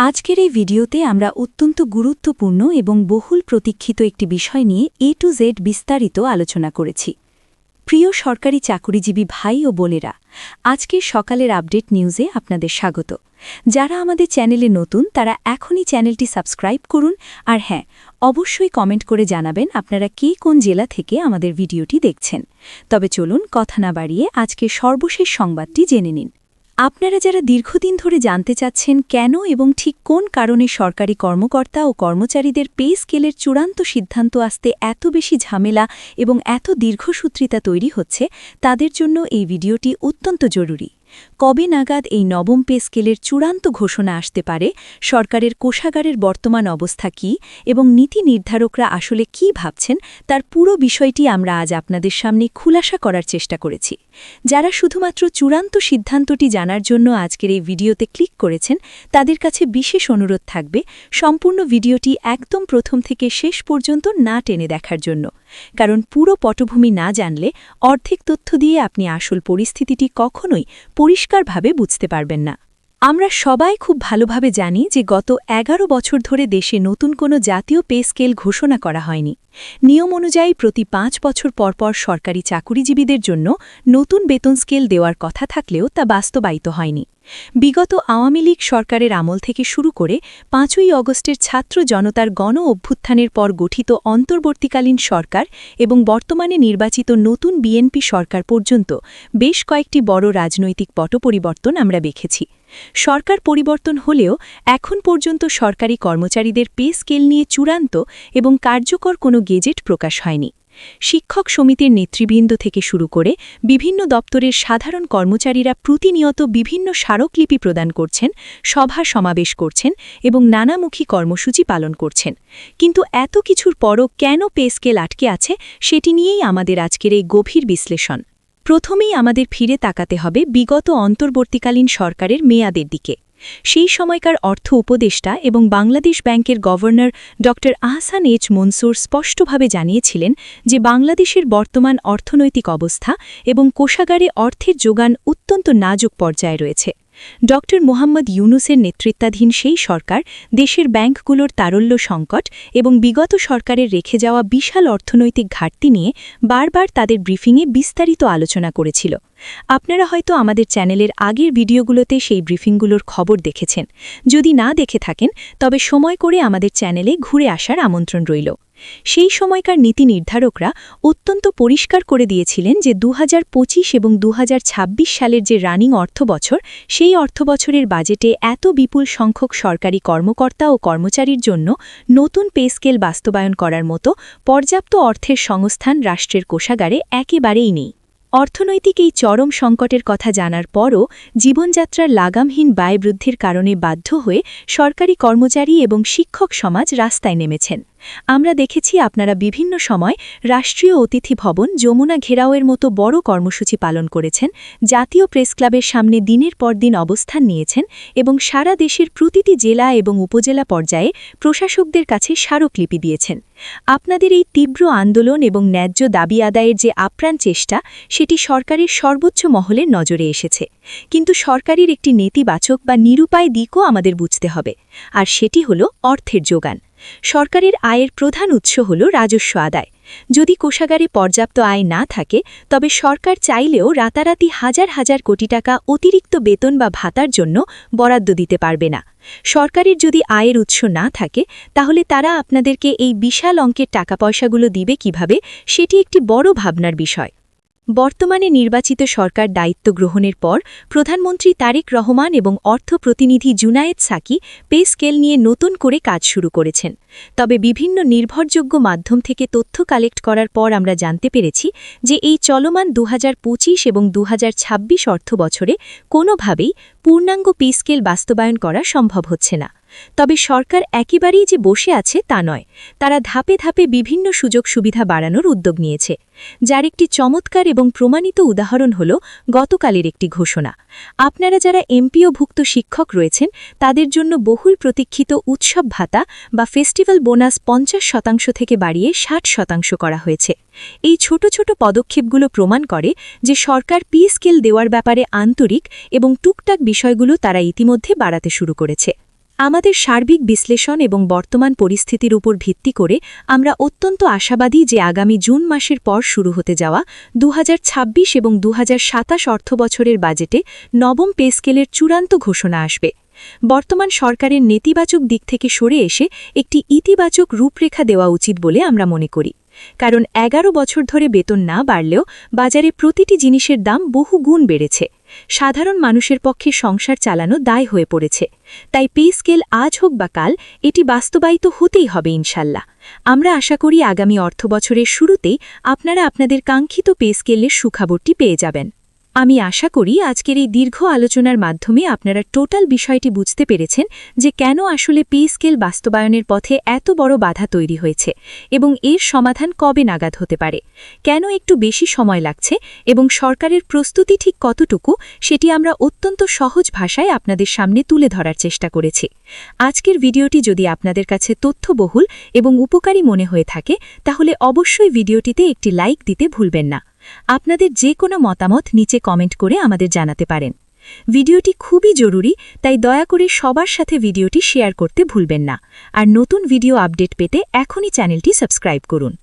আজকের এই ভিডিওতে আমরা অত্যন্ত গুরুত্বপূর্ণ এবং বহুল প্রতীক্ষিত একটি বিষয় নিয়ে A to Z বিস্তারিত আলোচনা করেছি। প্রিয় সরকারি চাকুরিজীবী ভাই ও বোনেরা, আজকের সকালের আপডেট নিউজে আপনাদের স্বাগত। যারা আমাদের চ্যানেলে নতুন তারা এখনই চ্যানেলটি সাবস্ক্রাইব করুন, আর হ্যাঁ, অবশ্যই কমেন্ট করে জানাবেন আপনারা কে কোন জেলা থেকে আমাদের ভিডিওটি দেখছেন। তবে চলুন কথা না বাড়িয়ে আজকের সর্বশেষ সংবাদটি জেনে নিন। আপনারা যারা দীর্ঘদিন ধরে জানতে চাচ্ছেন কেন এবং ঠিক কোন কারণে সরকারি কর্মকর্তা ও কর্মচারীদের পে স্কেলের চূড়ান্ত সিদ্ধান্ত আসতে এত বেশি ঝামেলা এবং এত দীর্ঘসূত্রিতা তৈরি হচ্ছে, তাদের জন্য এই ভিডিওটি অত্যন্ত জরুরি। কবে নাগাদ এই নবম পে স্কেলের চূড়ান্ত ঘোষণা আসতে পারে, সরকারের কোষাগারের বর্তমান অবস্থা কী এবং নীতি নির্ধারকরা আসলে কী ভাবছেন, তার পুরো বিষয়টি আমরা আজ আপনাদের সামনে খুলাসা করার চেষ্টা করেছি। যারা শুধুমাত্র চূড়ান্ত সিদ্ধান্তটি জানার জন্য আজকের এই ভিডিওতে ক্লিক করেছেন, তাদের কাছে বিশেষ অনুরোধ থাকবে সম্পূর্ণ ভিডিওটি একদম প্রথম থেকে শেষ পর্যন্ত না টেনে দেখার জন্য, কারণ পুরো পটভূমি না জানলে অর্ধেক তথ্য দিয়ে আপনি আসল পরিস্থিতিটি কখনোই পরিষ্কারভাবে বুঝতে পারবেন না। আমরা সবাই খুব ভালোভাবে জানি যে গত 11 বছর ধরে দেশে নতুন কোনো জাতীয় পে স্কেল ঘোষণা করা হয়নি। নিয়ম অনুযায়ী প্রতি 5 বছর পরপর সরকারি চাকুরিজীবীদের জন্য নতুন বেতন স্কেল দেওয়ার কথা থাকলেও তা বাস্তবায়িত হয়নি। বিগত আওয়ামী লীগ সরকারের আমল থেকে শুরু করে 5ই অগস্টের ছাত্র জনতার গণ অভ্যুত্থানের পর গঠিত অন্তর্বর্তীকালীন সরকার এবং বর্তমানে নির্বাচিত নতুন বিএনপি সরকার পর্যন্ত বেশ কয়েকটি বড় রাজনৈতিক পট পরিবর্তন আমরা দেখেছি। সরকার পরিবর্তন হলেও এখন পর্যন্ত সরকারি কর্মচারীদের পে স্কেল নিয়ে চূড়ান্ত এবং কার্যকর কোনো গেজেট প্রকাশ হয়নি। শিক্ষক সমিতির নেতৃবৃন্দ থেকে শুরু করে বিভিন্ন দপ্তরের সাধারণ কর্মচারীরা প্রতিনিয়ত বিভিন্ন স্মারকলিপি প্রদান করছেন, সভা সমাবেশ করছেন এবং নানামুখী কর্মসূচি পালন করছেন। কিন্তু এত কিছুর পরও কেন পে স্কেল আটকে আছে, সেটি নিয়েই আমাদের আজকের এই গভীর বিশ্লেষণ। প্রথমেই আমাদের ফিরে তাকাতে হবে বিগত অন্তর্বর্তীকালীন সরকারের মেয়াদের দিকে। সেই সময়কার অর্থ উপদেষ্টা এবং বাংলাদেশ ব্যাংকের গভর্নর ড. আহসান এইচ মনসুর স্পষ্টভাবে জানিয়েছিলেন যে বাংলাদেশের বর্তমান অর্থনৈতিক অবস্থা এবং কোষাগারে অর্থের যোগান অত্যন্ত নাজুক পর্যায়ে রয়েছে। ড. মোহাম্মদ ইউনুসের নেতৃত্বাধীন সেই সরকার দেশের ব্যাংকগুলোর তারল্য সংকট এবং বিগত সরকারের রেখে যাওয়া বিশাল অর্থনৈতিক ঘাটতি নিয়ে বারবার তাদের ব্রিফিংয়ে বিস্তারিত আলোচনা করেছিল। আপনারা হয়তো আমাদের চ্যানেলের আগের ভিডিওগুলোতে সেই ব্রিফিংগুলোর খবর দেখেছেন। যদি না দেখে থাকেন তবে সময় করে আমাদের চ্যানেলে ঘুরে আসার আমন্ত্রণ রইল। সেই সময়কার নীতি নির্ধারকরা অত্যন্ত পরিষ্কার করে দিয়েছিলেন যে 2025 এবং 2026 সালের যে রানিং অর্থবছর, সেই অর্থবছরের বাজেটে এত বিপুল সংখ্যক সরকারি কর্মকর্তা ও কর্মচারীর জন্য নতুন পে স্কেল বাস্তবায়ন করার মতো পর্যাপ্ত অর্থের সংস্থান রাষ্ট্রের কোষাগারে একেবারেই নেই। অর্থনৈতিক এই চরম সংকটের কথা জানার পরও জীবনযাত্রার লাগামহীন ব্যয়বৃদ্ধির কারণে বাধ্য হয়ে সরকারি কর্মচারী এবং শিক্ষক সমাজ রাস্তায় নেমেছেন। আমরা দেখেছি আপনারা বিভিন্ন সময় রাষ্ট্রীয় অতিথি ভবন, যমুনা ঘেরাওয়ের মতো বড় কর্মসূচি পালন করেছেন, জাতীয় প্রেস ক্লাবের সামনে দিনের পর দিন অবস্থান নিয়েছেন এবং সারা দেশের প্রতিটি জেলা এবং উপজেলা পর্যায়ে প্রশাসকদের কাছে স্মারকলিপি দিয়েছেন। আপনাদের এই তীব্র আন্দোলন এবং ন্যায্য দাবি আদায়ের যে আপ্রাণ চেষ্টা, সেটি সরকারের সর্বোচ্চ মহলের নজরে এসেছে। কিন্তু সরকারের একটি নেতিবাচক বা নিরুপায় দিকও আমাদের বুঝতে হবে, আর সেটি হল অর্থের যোগান। সরকারের আয়ের প্রধান উৎস হল রাজস্ব আদায়। যদি কোষাগারে পর্যাপ্ত আয় না থাকে, তবে সরকার চাইলেও রাতারাতি হাজার হাজার কোটি টাকা অতিরিক্ত বেতন বা ভাতার জন্য বরাদ্দ দিতে পারবে না। সরকারের যদি আয়ের উৎস না থাকে, তাহলে তারা আপনাদেরকে এই বিশাল অঙ্কের টাকা পয়সাগুলো দিবে কিভাবে, সেটি একটি বড় ভাবনার বিষয়। বর্তমানে নির্বাচিত সরকার দায়িত্ব গ্রহণের পর প্রধানমন্ত্রী তারেক রহমান এবং অর্থ প্রতিনিধি জুনায়েদ সাকি পে স্কেল নিয়ে নতুন করে কাজ শুরু করেছেন। তবে বিভিন্ন নির্ভরযোগ্য মাধ্যম থেকে তথ্য কালেক্ট করার পর আমরা জানতে পেরেছি যে এই চলমান 2025 এবং 2026 অর্থবছরে কোনোভাবেই পূর্ণাঙ্গ পে স্কেল বাস্তবায়ন করা সম্ভব হচ্ছে না। তবে সরকার একেবারেই যে বসে আছে তা নয়, তারা ধাপে ধাপে বিভিন্ন সুযোগ সুবিধা বাড়ানোর উদ্যোগ নিয়েছে, যার একটি চমৎকার এবং প্রমাণিত উদাহরণ হল গতকালের একটি ঘোষণা। আপনারা যারা এমপিওভুক্ত শিক্ষক রয়েছেন, তাদের জন্য বহুল প্রতীক্ষিত উৎসব ভাতা বা ফেস্টিভ্যাল বোনাস 50% থেকে বাড়িয়ে 60% করা হয়েছে। এই ছোট ছোট পদক্ষেপগুলো প্রমাণ করে যে সরকার পে স্কেল দেওয়ার ব্যাপারে আন্তরিক এবং টুকটাক বিষয়গুলো তারা ইতিমধ্যে বাড়াতে শুরু করেছে। আমাদের সার্বিক বিশ্লেষণ এবং বর্তমান পরিস্থিতির উপর ভিত্তি করে আমরা অত্যন্ত আশাবাদী যে আগামী জুন মাসের পর শুরু হতে যাওয়া 2026 এবং 2027 অর্থবছরের বাজেটে নবম পে স্কেলের চূড়ান্ত ঘোষণা আসবে। বর্তমান সরকারের নেতিবাচক দিক থেকে সরে এসে একটি ইতিবাচক রূপরেখা দেওয়া উচিত বলে আমরা মনে করি। কারণ 11 বছর ধরে বেতন না বাড়লেও বাজারে প্রতিটি জিনিসের দাম বহু গুণ বেড়েছে। সাধারণ মানুষের পক্ষে সংসার চালানো দায় হয়ে পড়েছে। তাই পে স্কেল আজ হোক বা কাল এটি বাস্তবায়িত হতেই হবে ইনশাল্লাহ। আমরা আশা করি আগামী অর্থবছরের শুরুতেই আপনারা আপনাদের কাঙ্ক্ষিত পে স্কেলের সুখবরটি পেয়ে যাবেন। আমি আশা করি আজকের এই দীর্ঘ আলোচনার মাধ্যমে আপনারা টোটাল বিষয়টি বুঝতে পেরেছেন যে কেন আসলে পে স্কেল বাস্তবায়নের পথে এত বড় বাধা তৈরি হয়েছে এবং এর সমাধান কবে নাগাদ হতে পারে, কেন একটু বেশি সময় লাগছে এবং সরকারের প্রস্তুতি ঠিক কতটুকু সেটি আমরা অত্যন্ত সহজ ভাষায় আপনাদের সামনে তুলে ধরার চেষ্টা করেছি। আজকের ভিডিওটি যদি আপনাদের কাছে তথ্যবহুল এবং উপকারী মনে হয়ে থাকে তাহলে অবশ্যই ভিডিওটিতে একটি লাইক দিতে ভুলবেন না। আপনাদের যে কোনো মতামত নিচে কমেন্ট করে আমাদের জানাতে পারেন। ভিডিওটি খুবই জরুরি, তাই দয়া করে সবার সাথে ভিডিওটি শেয়ার করতে ভুলবেন না। আর নতুন ভিডিও আপডেট পেতে এখনই চ্যানেলটি সাবস্ক্রাইব করুন।